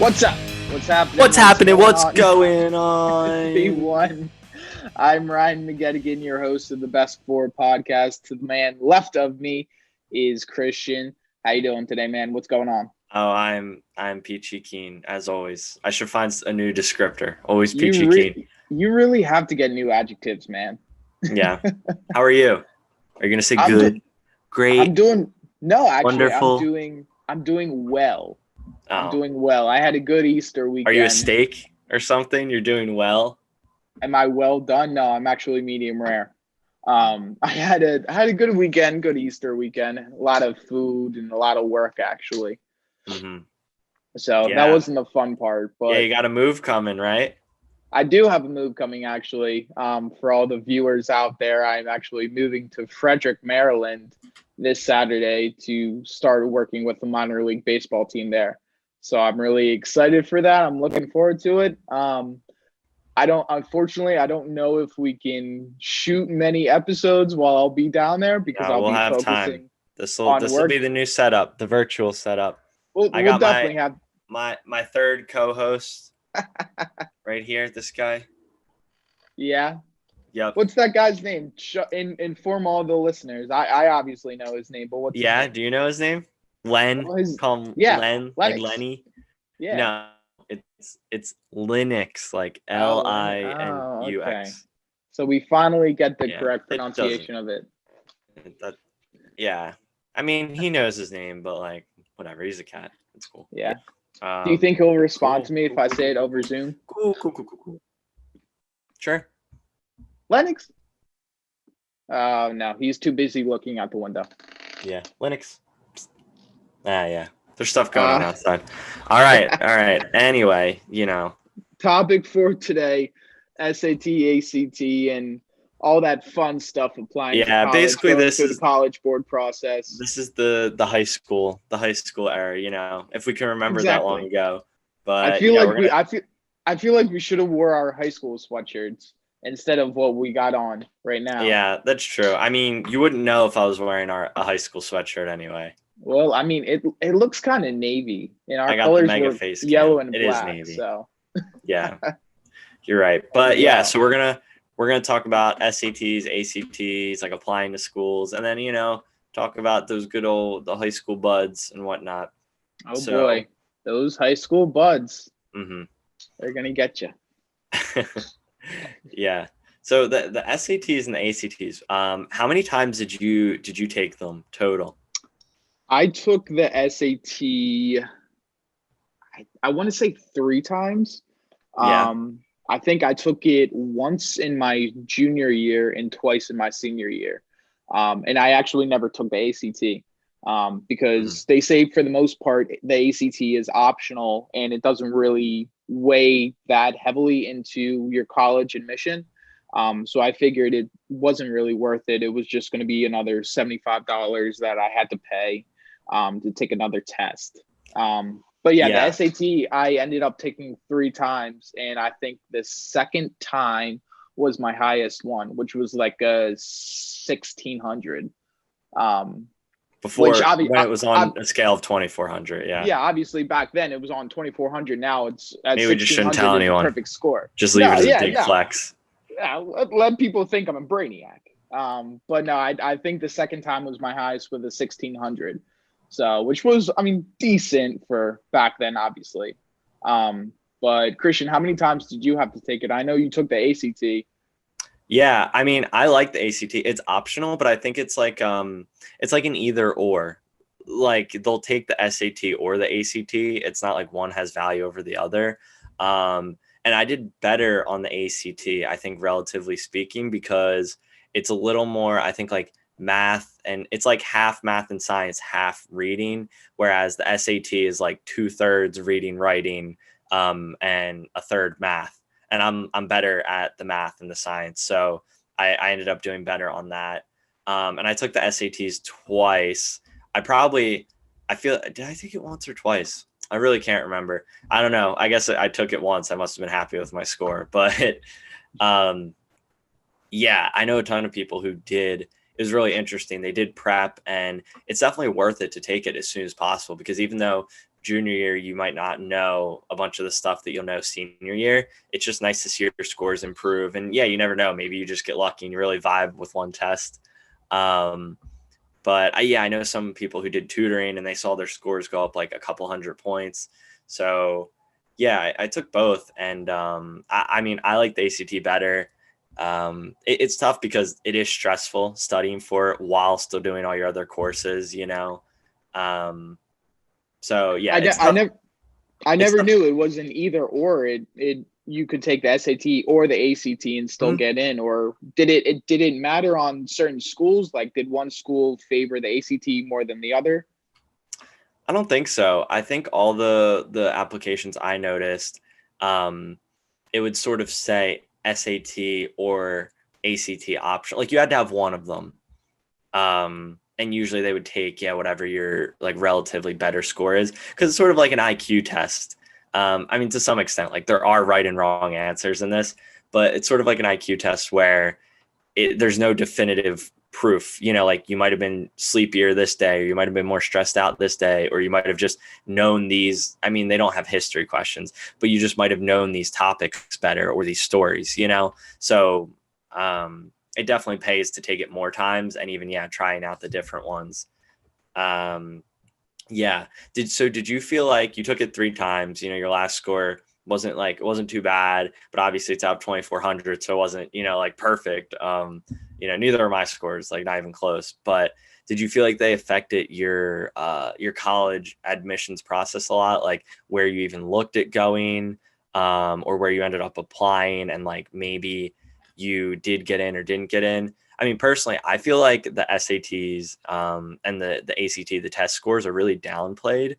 What's up? What's happening? What's happening? What's going on? B1. I'm Ryan McGettigan, your host of the Best Four podcast. To the man left of me is Christian. How you doing today, man? What's going on? Oh, I'm peachy keen as always. I should find a new descriptor. Always peachy keen. You really have to get new adjectives, man. Yeah. How are you? Are you gonna say good, great? Actually, wonderful. I'm doing well. Oh. I'm doing well. I had a good Easter weekend. Are you a steak or something? You're doing well. Am I well done? No, I'm actually medium rare. I had a good weekend, good Easter weekend. A lot of food and a lot of work actually. Mm-hmm. So that wasn't the fun part. But yeah, you got a move coming, right? I do have a move coming actually. For all the viewers out there, I'm actually moving to Frederick, Maryland this Saturday to start working with the minor league baseball team there. So I'm really excited for that. I'm looking forward to it. Unfortunately, I don't know if we can shoot many episodes while I'll be down there because I'll be focusing. This will be the new setup, the virtual setup. We'll definitely have my third co-host right here. This guy. Yeah. Yep. What's that guy's name? Inform all the listeners. I obviously know his name, but what's his name? Do you know his name? Len. Call him Len, like Lenny. Yeah. No, it's Linux, like Linux. Okay. So we finally get the correct pronunciation of it. Yeah. I mean, he knows his name, but like whatever. He's a cat. It's cool. Yeah. Do you think he'll respond to me if I say it over Zoom? Cool. Sure. Linux? Oh, no. He's too busy looking out the window. Yeah. Linux. Yeah. There's stuff going on outside. All right. Anyway, Topic for today, SAT, ACT, and all that fun stuff applying to college, basically this is the college board process. This is the high school era, if we can remember that long ago. But I feel like we should have wore our high school sweatshirts instead of what we got on right now. Yeah, that's true. I mean, you wouldn't know if I was wearing a high school sweatshirt anyway. Well, I mean, it looks kind of navy, and our colors were yellow and black. It is navy. So yeah, you're right. But so we're gonna talk about SATs, ACTs, like applying to schools, and then talk about those good old the high school buds and whatnot. Oh boy, those high school buds. Mm-hmm. They're gonna get you. Yeah. So the SATs and the ACTs. How many times did you take them total? I took the SAT, I want to say 3 times. Yeah. I think I took it once in my junior year and twice in my senior year. And I actually never took the ACT because they say for the most part, the ACT is optional and it doesn't really weigh that heavily into your college admission. So I figured it wasn't really worth it. It was just going to be another $75 that I had to pay to take another test. But the SAT, I ended up taking 3 times. And I think the second time was my highest one, which was like a 1,600. Before when it was on a scale of 2,400. Yeah. Yeah. Obviously back then it was on 2,400. Now it's at maybe we just shouldn't tell anyone. Perfect score. Just leave it as a big flex. Yeah. Let people think I'm a brainiac. But no, I think the second time was my highest with a 1,600. So, which was, decent for back then, obviously. But Christian, how many times did you have to take it? I know you took the ACT. Yeah, I like the ACT. It's optional, but I think it's like an either or. Like they'll take the SAT or the ACT. It's not like one has value over the other. And I did better on the ACT, I think, relatively speaking, because it's a little more, I think, like math, and it's like half math and science, half reading, whereas the SAT is like 2/3 reading, writing, and a third math. And I'm better at the math and the science, so I ended up doing better on that. And I took the SATs twice. Did I take it once or twice? I really can't remember. I don't know. I guess I took it once. I must have been happy with my score, but I know a ton of people who did. It was really interesting. They did prep, and it's definitely worth it to take it as soon as possible, because even though junior year, you might not know a bunch of the stuff that you'll know senior year. It's just nice to see your scores improve. And yeah, you never know. Maybe you just get lucky and you really vibe with one test. But I know some people who did tutoring and they saw their scores go up like a couple hundred points. So yeah, I took both. And I mean, I like the ACT better. It's tough because it is stressful studying for it while still doing all your other courses, you know? So yeah, I never knew it was an either or. You could take the SAT or the ACT and still get in, or did it matter on certain schools? Like, did one school favor the ACT more than the other? I don't think so. I think all the applications I noticed, it would sort of say SAT or ACT option. Like you had to have one of them. And usually they would take, whatever your like relatively better score is, because it's sort of like an IQ test. I mean, to some extent, like there are right and wrong answers in this, but it's sort of like an IQ test where there's no definitive proof. You know, like you might have been sleepier this day, or you might have been more stressed out this day, or you might have just known these. I mean, they don't have history questions, but you just might have known these topics better or these stories, you know? So it definitely pays to take it more times and even, trying out the different ones. Did you feel like you took it 3 times, you know, your last score it wasn't too bad, but obviously it's out of 2,400. So it wasn't, like perfect. Neither are my scores, like not even close, but did you feel like they affected your college admissions process a lot? Like where you even looked at going, or where you ended up applying and like maybe you did get in or didn't get in? I mean, personally, I feel like the SATs and the ACT, the test scores are really downplayed.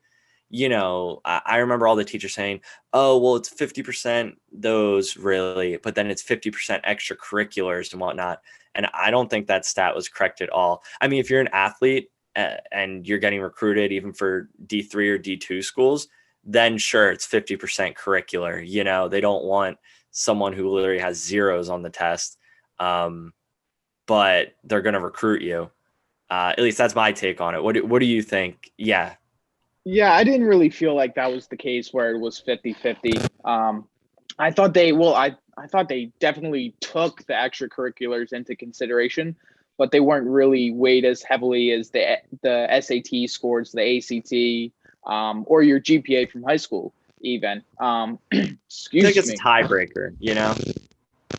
You know, I remember all the teachers saying, oh, well, it's 50% those really, but then it's 50% extracurriculars and whatnot. And I don't think that stat was correct at all. I mean, if you're an athlete and you're getting recruited even for D3 or D2 schools, then sure, it's 50% curricular. You know, they don't want someone who literally has zeros on the test. But they're going to recruit you. At least that's my take on it. What do you think? Yeah. Yeah, I didn't really feel like that was the case where it was 50-50. I thought I thought they definitely took the extracurriculars into consideration, but they weren't really weighed as heavily as the SAT scores, the ACT, or your GPA from high school even. Excuse I think it's me. a tiebreaker, you know?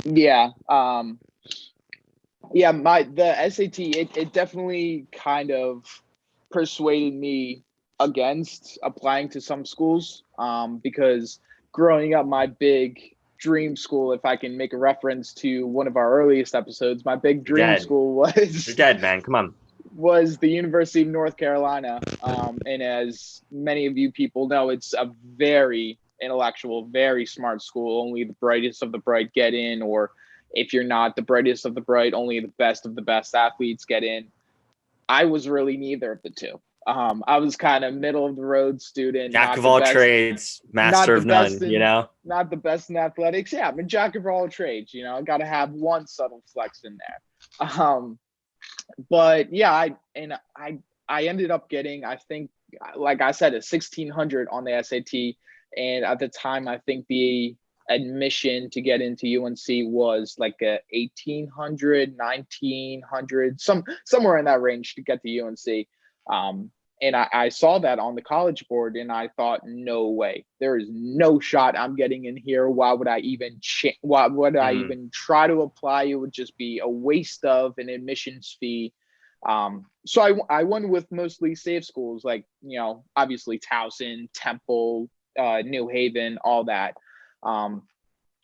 Yeah. Yeah, the SAT, it definitely kind of persuaded me against applying to some schools, because growing up, my big dream school, if I can make a reference to one of our earliest episodes, my big dream school You're dead, man. Come on. was the University of North Carolina. And as many of you people know, it's a very intellectual, very smart school. Only the brightest of the bright get in, or if you're not the brightest of the bright, only the best of the best athletes get in. I was really neither of the two. I was kind of middle of the road student, Jack of all trades, master of none, you know? Not the best in athletics. Yeah, I'm a jack of all trades, you know, I got to have one subtle flex in there. But yeah, I ended up getting, I think, like I said, a 1,600 on the SAT. And at the time, I think the admission to get into UNC was like a 1,800, 1,900, somewhere in that range to get to UNC. And I saw that on the college board and I thought, no way, there is no shot I'm getting in here. Why would I even why would I even try to apply? It would just be a waste of an admissions fee. So I went with mostly safe schools, like, you know, obviously Towson, Temple, New Haven, all that.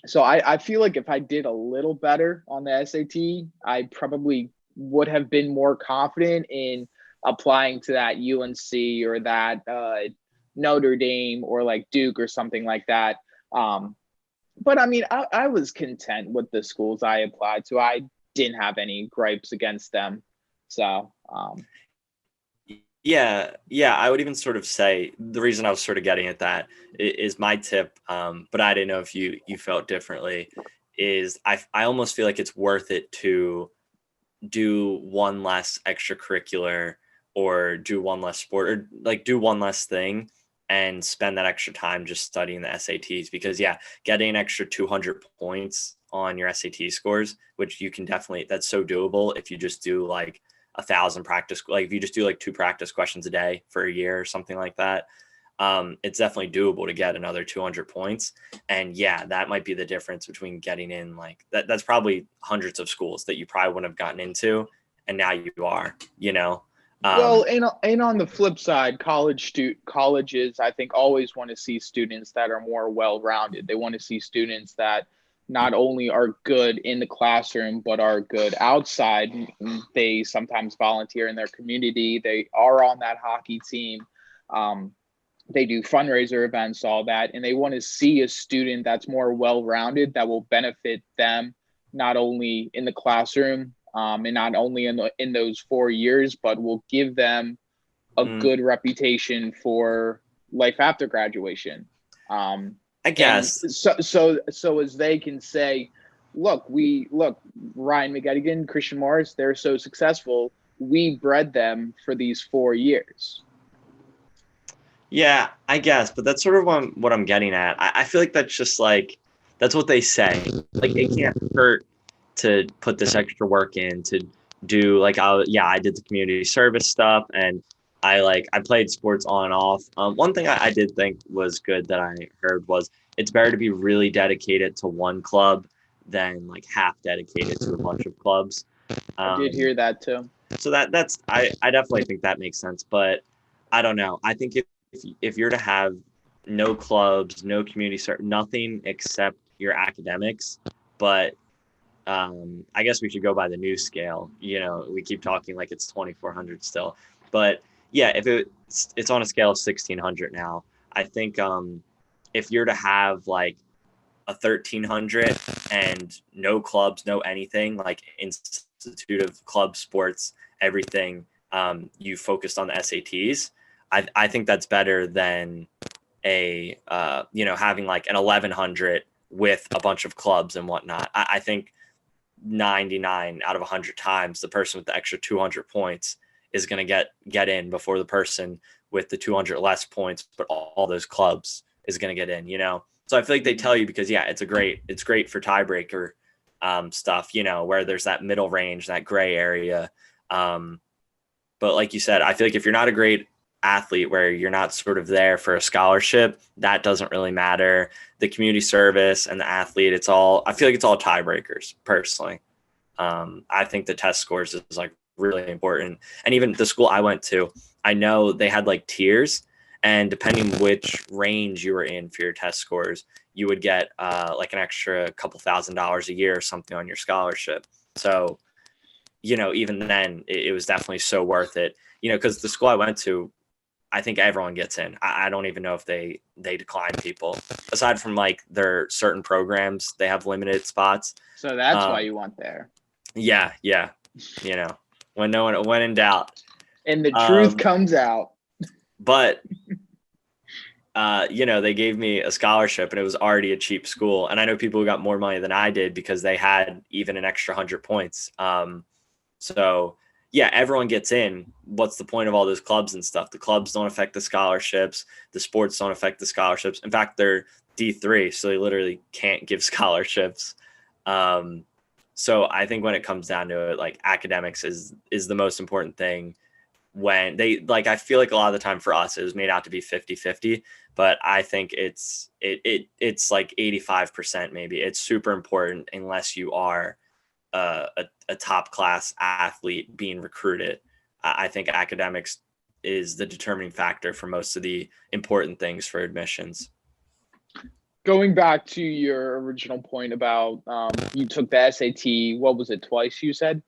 So I feel like if I did a little better on the SAT, I probably would have been more confident in applying to that UNC or that Notre Dame or like Duke or something like that. But I mean, I was content with the schools I applied to. I didn't have any gripes against them. So yeah, I would even sort of say the reason I was sort of getting at that is my tip, but I didn't know if you felt differently, is I almost feel like it's worth it to do one less extracurricular or do one less sport or like do one less thing and spend that extra time just studying the SATs, because getting an extra 200 points on your SAT scores, which you can definitely, that's so doable if you just do like 1,000 practice, like if you just do like 2 practice questions a day for a year or something like that. It's definitely doable to get another 200 points. And that might be the difference between getting in like that. That's probably hundreds of schools that you probably wouldn't have gotten into, and now you are, Well, and on the flip side, colleges, I think, always want to see students that are more well-rounded. They want to see students that not only are good in the classroom, but are good outside. They sometimes volunteer in their community. They are on that hockey team. They do fundraiser events, all that. And they want to see a student that's more well-rounded, that will benefit them, not only in the classroom, and not only in those 4 years, but will give them a good reputation for life after graduation. I guess So as they can say, look, Ryan McGettigan, Christian Morris, they're so successful. We bred them for these 4 years. Yeah, I guess, but that's sort of what I'm getting at. I feel like that's just like, that's what they say. Like, it can't hurt to put this extra work in to do like, I did the community service stuff, and I played sports on and off. One thing I did think was good that I heard was it's better to be really dedicated to one club than like half dedicated to a bunch of clubs. I did hear that too. So that's I definitely think that makes sense, but I don't know. I think if you're to have no clubs, no community service, nothing except your academics, but I guess we should go by the new scale. We keep talking like it's 2,400 still, but if it's on a scale of 1,600 now, I think if you're to have like a 1,300 and no clubs, no anything, like Institute of Club Sports, everything, you focused on the SATs. I think that's better than having like an 1,100 with a bunch of clubs and whatnot. I think 99 out of 100 times the person with the extra 200 points is going to get in before the person with the 200 less points, but all those clubs is going to get in, So I feel like they tell you because it's great for tiebreaker stuff, where there's that middle range, that gray area. But like you said, I feel like if you're not a great athlete, where you're not sort of there for a scholarship, that doesn't really matter. The community service and the athlete, I feel like it's all tiebreakers personally. I think the test scores is like really important. And even the school I went to, I know they had like tiers, and depending which range you were in for your test scores, you would get like an extra couple $1,000s a year or something on your scholarship. So, even then it was definitely so worth it, because the school I went to, I think everyone gets in. I don't even know if they decline people, aside from like their certain programs, they have limited spots. So that's why you went there. Yeah. When in doubt. And the truth comes out. But, they gave me a scholarship, and it was already a cheap school. And I know people who got more money than I did because they had even an extra 100 points. So everyone gets in. What's the point of all those clubs and stuff? The clubs don't affect the scholarships. The sports don't affect the scholarships. In fact, they're D3, so they literally can't give scholarships. So I think when it comes down to it, like, academics is the most important thing. When they, like, I feel like a lot of the time for us, it was made out to be 50-50, but I think it's like 85% maybe. It's super important unless you are a top class athlete being recruited. I think academics is the determining factor for most of the important things for admissions. Going back to your original point about you took the SAT, what was it, twice you said?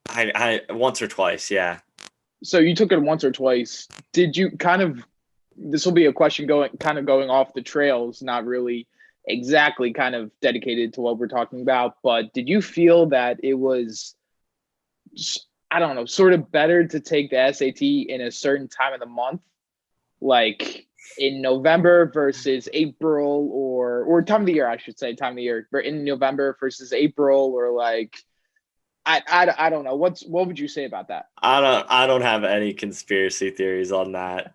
I once or twice, yeah. So you took it once or twice. Did you this will be a question going off the trails, not really exactly kind of dedicated to what we're talking about, but did you feel that it was, I don't know, sort of better to take the SAT in a certain time of the month, like in November versus April, or time of the year, I should say, time of the year, but in November versus April, or like, I don't know. What would you say about that? I don't have any conspiracy theories on that.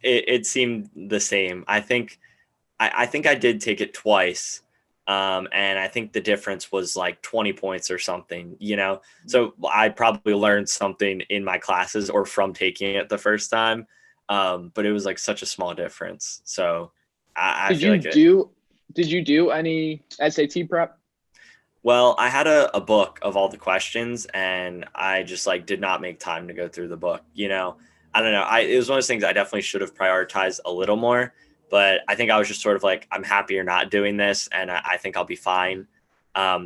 it seemed the same. I think I did take it twice. And I think the difference was like 20 points or something, you know? So I probably learned something in my classes or from taking it the first time. But it was like such a small difference. So I Did feel you like it. do did you do any SAT prep? Well, I had a book of all the questions and I just like did not make time to go through the book, you know? I don't know. It was one of those things I definitely should have prioritized a little more, but I think I was just sort of like, I'm happier not doing this and I think I'll be fine.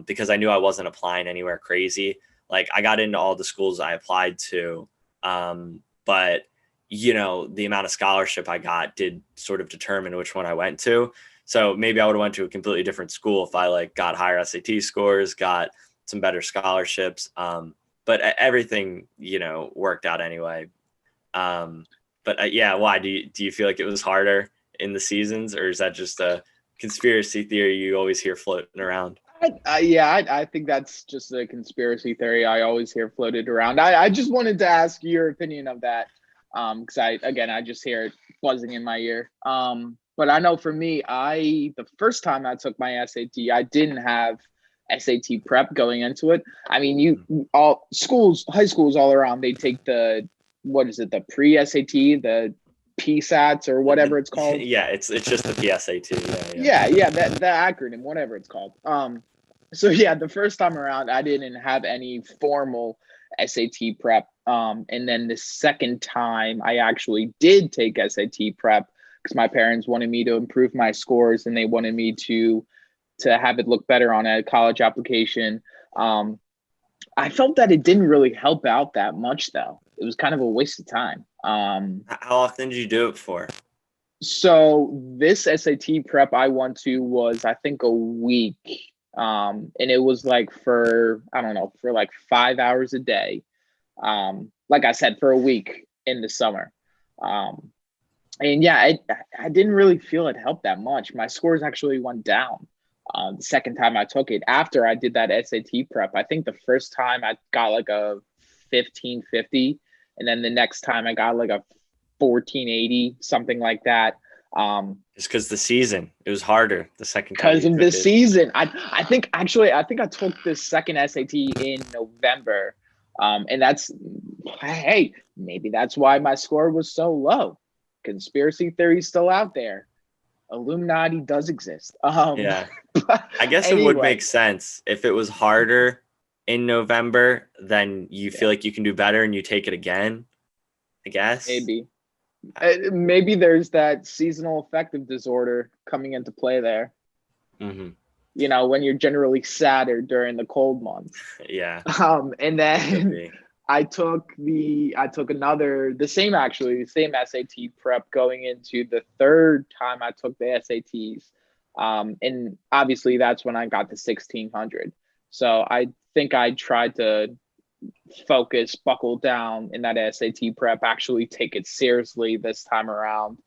Because I knew I wasn't applying anywhere crazy. Like I got into all the schools I applied to. But you know, the amount of scholarship I got did sort of determine which one I went to. So maybe I would have went to a completely different school if I like got higher SAT scores, got some better scholarships. But everything, you know, worked out anyway. Um, but yeah, why do you feel like it was harder in the seasons, or is that just a conspiracy theory you always hear floating around? I think that's just a conspiracy theory I always hear floated around. I just wanted to ask your opinion of that, because I just hear it buzzing in my ear. But I know for me, the first time I took my SAT, I didn't have SAT prep going into it. I mean, all schools, high schools all around, they take the what is it, the pre SAT, the PSATs or whatever it's called. Yeah, it's just the PSAT. Yeah, that the acronym, whatever it's called. So yeah, the first time around, I didn't have any formal SAT prep. And then the second time, I actually did take SAT prep because my parents wanted me to improve my scores and they wanted me to have it look better on a college application. Um, I felt that it didn't really help out that much, though. It was kind of a waste of time. How often did you do it for? So this SAT prep I went to was, I think, a week. And it was like for, I don't know, for like 5 hours a day. Like I said, for a week in the summer. Um, and yeah, I didn't really feel it helped that much. My scores actually went down the second time I took it after I did that SAT prep. I think the first time I got like a 1550, and then the next time I got like a 1480, something like that. Just because the season, it was harder the second time Because you of took the it. season. I think I took the second SAT in November. And that's, hey, maybe that's why my score was so low. Conspiracy theory still out there. Illuminati does exist. Yeah, But I guess it would make anyway, sense if it was harder in November, then you yeah, feel like you can do better and you take it again. I guess. maybe. Maybe there's that seasonal affective disorder coming into play there. Hmm. When you're generally sadder during the cold months. Yeah, And could then be. I took another the same SAT prep going into the third time I took the SATs. And obviously that's when I got the 1600. So I think I tried to focus, buckle down in that SAT prep, actually take it seriously this time around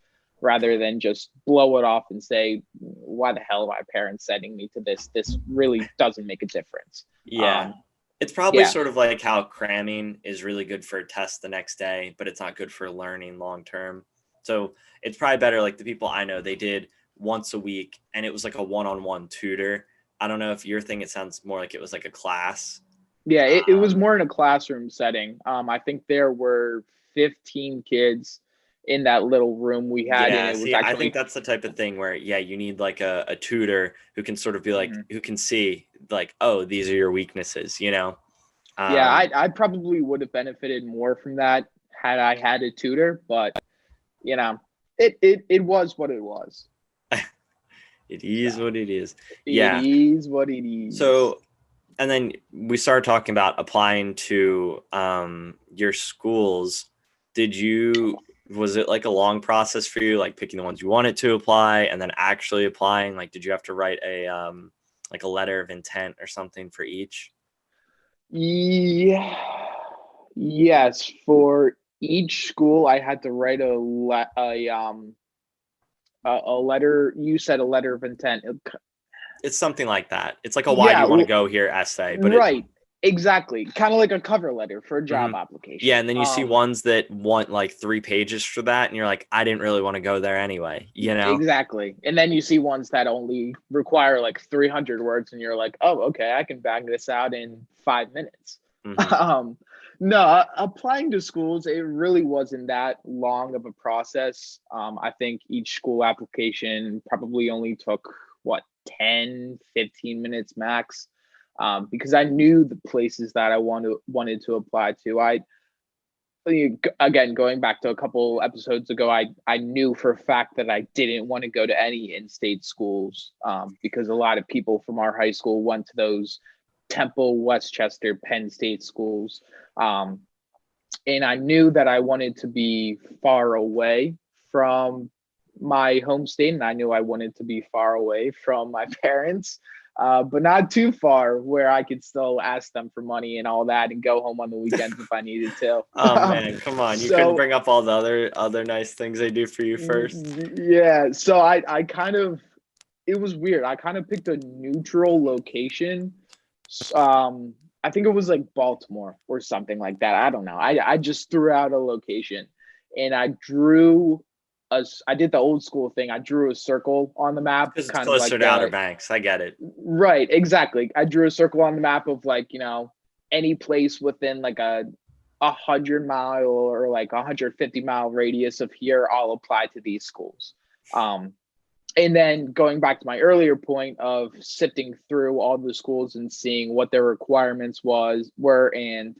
rather than just blow it off and say, why the hell are my parents sending me to this? This really doesn't make a difference. Yeah. It's probably Yeah. sort of like how cramming is really good for a test the next day, but it's not good for learning long term. So it's probably better. Like the people I know, they did once a week and it was like a one on one tutor. I don't know if your thing, it sounds more like it was like a class. Yeah, it was Um, more in a classroom setting. I think there were 15 kids in that little room we had, and yeah, it was see, I think actually, that's the type of thing where, yeah, you need like a tutor who can sort of be like, mhm. who can see like, oh, these are your weaknesses, you know? Yeah, Um, I probably would have benefited more from that had I had a tutor, but you know, it was what it was. it So is what it is. it Yeah. is what it is. So, and then we started talking about applying to your schools. Was it like a long process for you, like picking the ones you wanted to apply and then actually applying? Like, did you have to write like a letter of intent or something for each? Yeah. Yes, for each school, I had to write a letter. You said a letter of intent. It's something like that. It's like a why do Yeah, you want to go here essay, but it, right. Exactly. Kind of like a cover letter for a job application. Yeah, and then you see ones that want like 3 pages for that, and you're like, I didn't really want to go there anyway, you know? Exactly. And then you see ones that only require like 300 words, and you're like, oh, okay, I can bang this out in 5 minutes. Um, no, applying to schools, it really wasn't that long of a process. I think each school application probably only took what, 10, 15 minutes max. Because I knew the places that I wanted to apply to. Again, going back to a couple episodes ago, I knew for a fact that I didn't want to go to any in-state schools, because a lot of people from our high school went to those Temple, Westchester, Penn State schools. And I knew that I wanted to be far away from my home state, and I knew I wanted to be far away from my parents, but not too far where I could still ask them for money and all that and go home on the weekends if I needed to. Oh man, come on. You couldn't bring up all the other nice things they do for you first. Yeah. So I kind of, it was weird. I kind of picked a neutral location. I think it was like Baltimore or something like that. I don't know. I just threw out a location, and I did the old school thing. I drew a circle on the map. Because it's closer to Outer Banks. I get it. Right, exactly. I drew a circle on the map of like, any place within like a 100-mile or like 150-mile radius of here, I'll apply to these schools. And then going back to my earlier point of sifting through all the schools and seeing what their requirements were and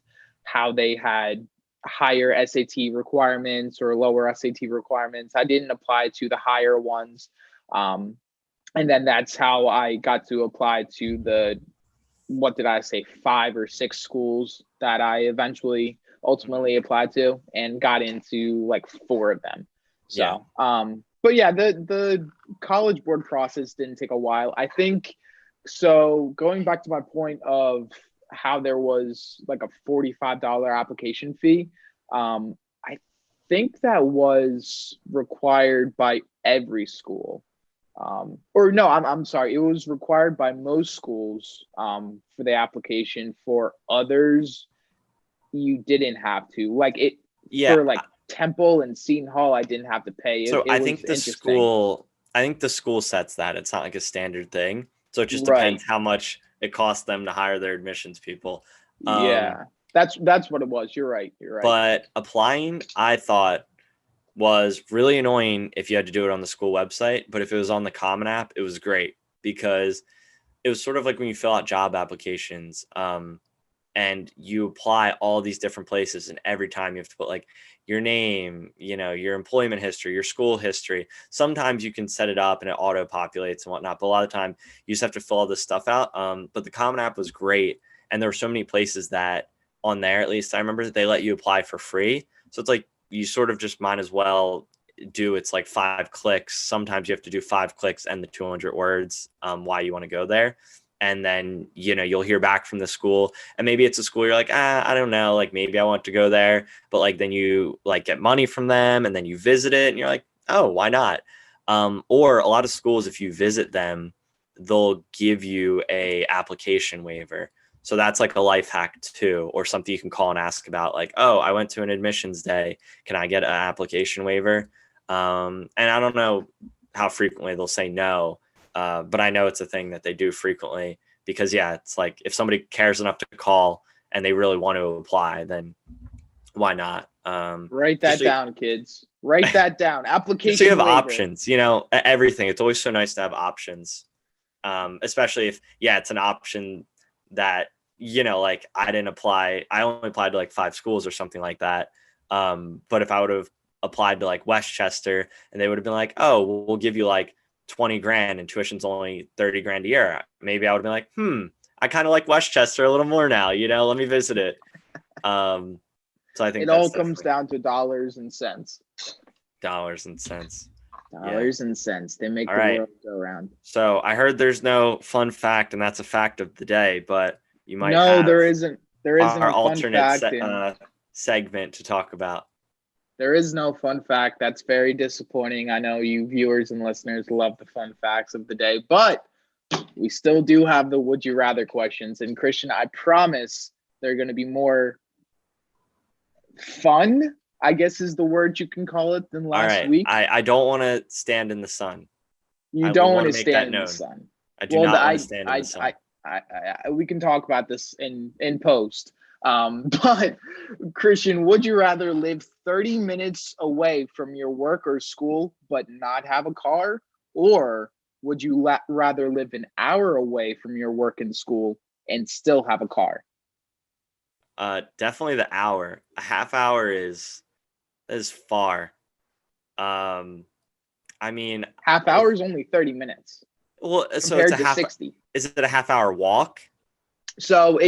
how they had higher SAT requirements or lower SAT requirements. I didn't apply to the higher ones. And then that's how I got to apply to the, what did I say, 5 or 6 schools that I ultimately applied to, and got into like 4 of them. So, but yeah, the College Board process didn't take a while. I think, so going back to my point of how there was like a $45 application fee, I think that was required by every school. Or no, I'm sorry, it was required by most schools for the application. For others, you didn't have to. Like it, for like Temple and Seton Hall, I didn't have to pay. So I think the school sets that. It's not like a standard thing. So it just depends how much it costs them to hire their admissions people. Yeah, that's what it was. You're right. But applying, I thought, was really annoying if you had to do it on the school website. But if it was on the Common App, it was great, because it was sort of like when you fill out job applications, and you apply all these different places, and every time you have to put like your name, your employment history, your school history. Sometimes you can set it up and it auto populates and whatnot, but a lot of the time you just have to fill all this stuff out. But the Common App was great, and there were so many places that on there, at least I remember, that they let you apply for free. So it's like you sort of just might as well do, it's like 5 clicks. Sometimes you have to do 5 clicks and the 200 words why you want to go there. And then, you'll hear back from the school, and maybe it's a school you're like, I don't know, like maybe I want to go there, but like then you like get money from them, and then you visit it and you're like, oh, why not? Or a lot of schools, if you visit them, they'll give you a application waiver. So that's like a life hack too, or something you can call and ask about, like, oh, I went to an admissions day, can I get an application waiver? And I don't know how frequently they'll say no. But I know it's a thing that they do frequently, because it's like if somebody cares enough to call and they really want to apply, then why not? Write that down, kids. Write that down. Application. So you have waiver. Options, everything. It's always so nice to have options, especially if it's an option that like I didn't apply. I only applied to like 5 schools or something like that. But if I would have applied to like Westchester, and they would have been like, oh, we'll give you like $20,000 and tuition's only $30,000 a year, maybe I would have been like, I kind of like Westchester a little more now, let me visit it. So I think it all comes down to dollars and cents. Dollars and cents. They make the world go round. So I heard there's no fun fact, and that's a fact of the day, but you might there isn't our alternate segment to talk about. There is no fun fact. That's very disappointing. I know you viewers and listeners love the fun facts of the day, but we still do have the would you rather questions. And Christian, I promise they're going to be more fun, I guess is the word you can call it, than All last right. week. I don't want to stand in the sun. You I don't would want to make that stand in the known. sun. I do not want to stand in the sun. We can talk about this in post. But Christian, would you rather live 30 minutes away from your work or school but not have a car, or would you rather live an hour away from your work and school and still have a car? Definitely the hour. A half hour is far. I mean, Half hour is only 30 minutes well, so compared it's a to half. 60. Is it a half hour walk? So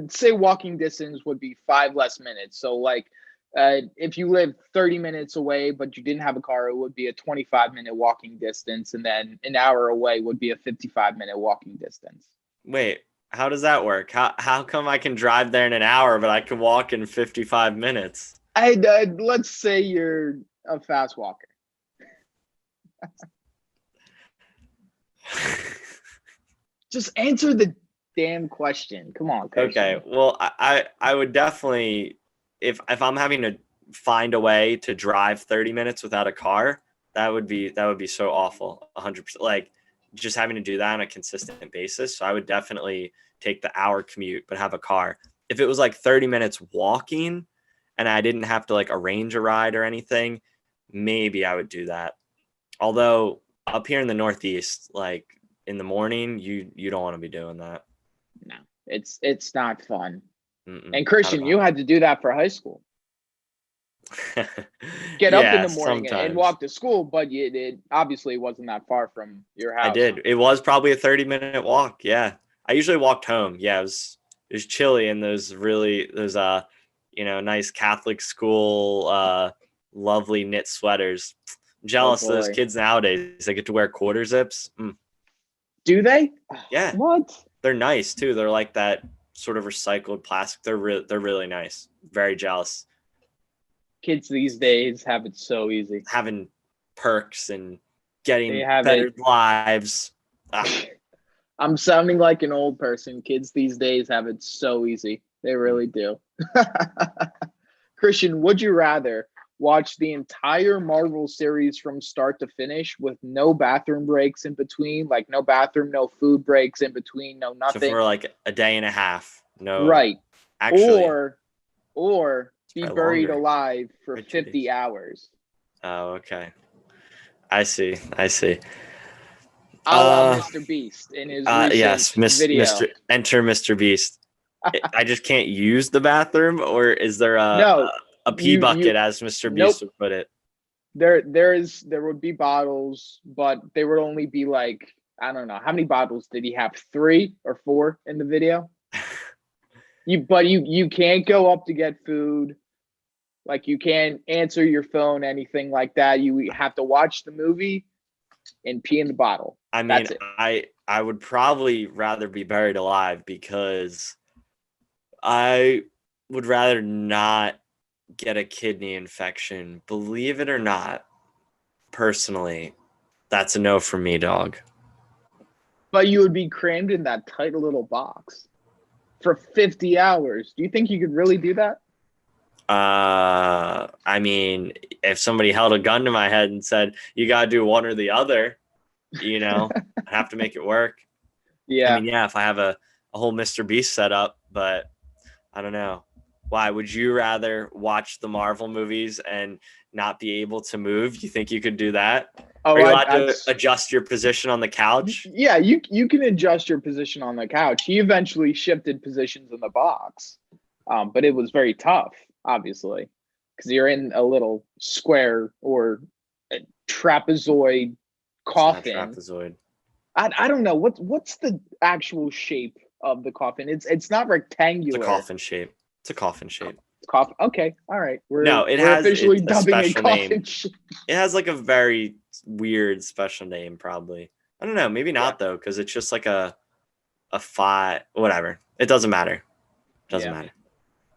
say walking distance would be 5 less minutes. So like if you live 30 minutes away but you didn't have a car, it would be a 25-minute walking distance, and then an hour away would be a 55-minute walking distance. Wait, how does that work? How come I can drive there in an hour but I can walk in 55 minutes? Let's say you're a fast walker. Just answer the damn question. Come on, Christian. Okay. Well, I would definitely, if I'm having to find a way to drive 30 minutes without a car, that would be so awful. 100%. Like just having to do that on a consistent basis. So I would definitely take the hour commute but have a car. If it was like 30 minutes walking and I didn't have to like arrange a ride or anything, maybe I would do that. Although up here in the Northeast, like in the morning, you don't want to be doing that. No, it's not fun. Mm-mm, and Christian, you had to do that for high school. Get up in the morning and walk to school, but it obviously wasn't that far from your house. I did. It was probably a 30-minute walk. Yeah. I usually walked home. Yeah, it was chilly in those nice Catholic school lovely knit sweaters. I'm jealous of those kids nowadays. They get to wear quarter zips. Do they? Yeah. What? They're nice too. They're like that sort of recycled plastic. They're really nice. Very jealous. Kids these days have it so easy. Having perks and getting better lives. I'm sounding like an old person. Kids these days have it so easy. They really do. Christian, would you rather watch the entire Marvel series from start to finish with no bathroom breaks in between, like no bathroom, no food breaks in between, no nothing? So for like a day and a half. No. Right. Actually. Or be buried alive for 50 hours. Oh, okay. I see. A la Mr. Beast in his recent video. Enter Mr. Beast. I just can't use the bathroom, or is there a pee bucket as Mr. Beast would put it? There would be bottles, but they would only be like, I don't know. How many bottles did he have? 3 or 4 in the video? You can't go up to get food. Like you can't answer your phone, anything like that. You have to watch the movie and pee in the bottle. I mean, I would probably rather be buried alive because I would rather not get a kidney infection. Believe it or not, personally, that's a no for me, dog. But you would be crammed in that tight little box for 50 hours. Do you think you could really do that? I mean, if somebody held a gun to my head and said, you got to do one or the other, I'd have to make it work. Yeah. I mean, yeah, if I have a whole Mr. Beast set up, but I don't know. Why would you rather watch the Marvel movies and not be able to move? You think you could do that? Oh, Are you allowed to adjust your position on the couch? Yeah, you can adjust your position on the couch. He eventually shifted positions in the box, but it was very tough, obviously, because you're in a little square or a trapezoid coffin. Trapezoid. I don't know what's the actual shape of the coffin. It's not rectangular. It's a coffin shape. It's a coffin shape. Coffin. Okay, all right. We're officially dubbing it coffin shape. It has like a very weird special name, probably. I don't know. Maybe not though, because it's just like a 5. Whatever. It doesn't matter. Doesn't matter.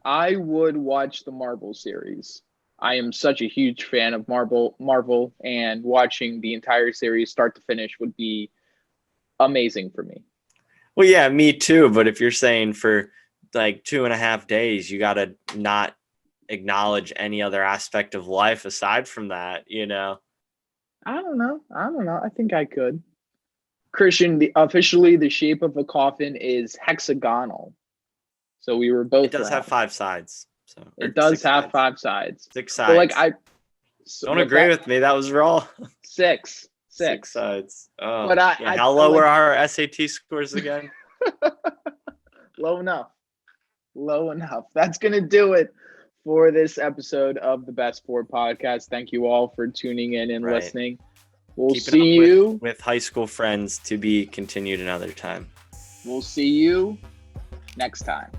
I would watch the Marvel series. I am such a huge fan of Marvel, and watching the entire series start to finish would be amazing for me. Well, yeah, me too. But if you're saying for like 2.5 days, you got to not acknowledge any other aspect of life aside from that, you know? I don't know. I think I could. Christian, officially the shape of a coffin is hexagonal. So we were both It does wrong. have 5 sides. So It does have sides. 5 sides. 6 But like sides. Don't agree with me. That was wrong. 6 sides. Oh, but how low were our SAT scores again? Low enough. That's gonna do it for this episode of the Best Four podcast. Thank you all for tuning in and listening. We'll see you with high school friends, to be continued another time. We'll see you next time.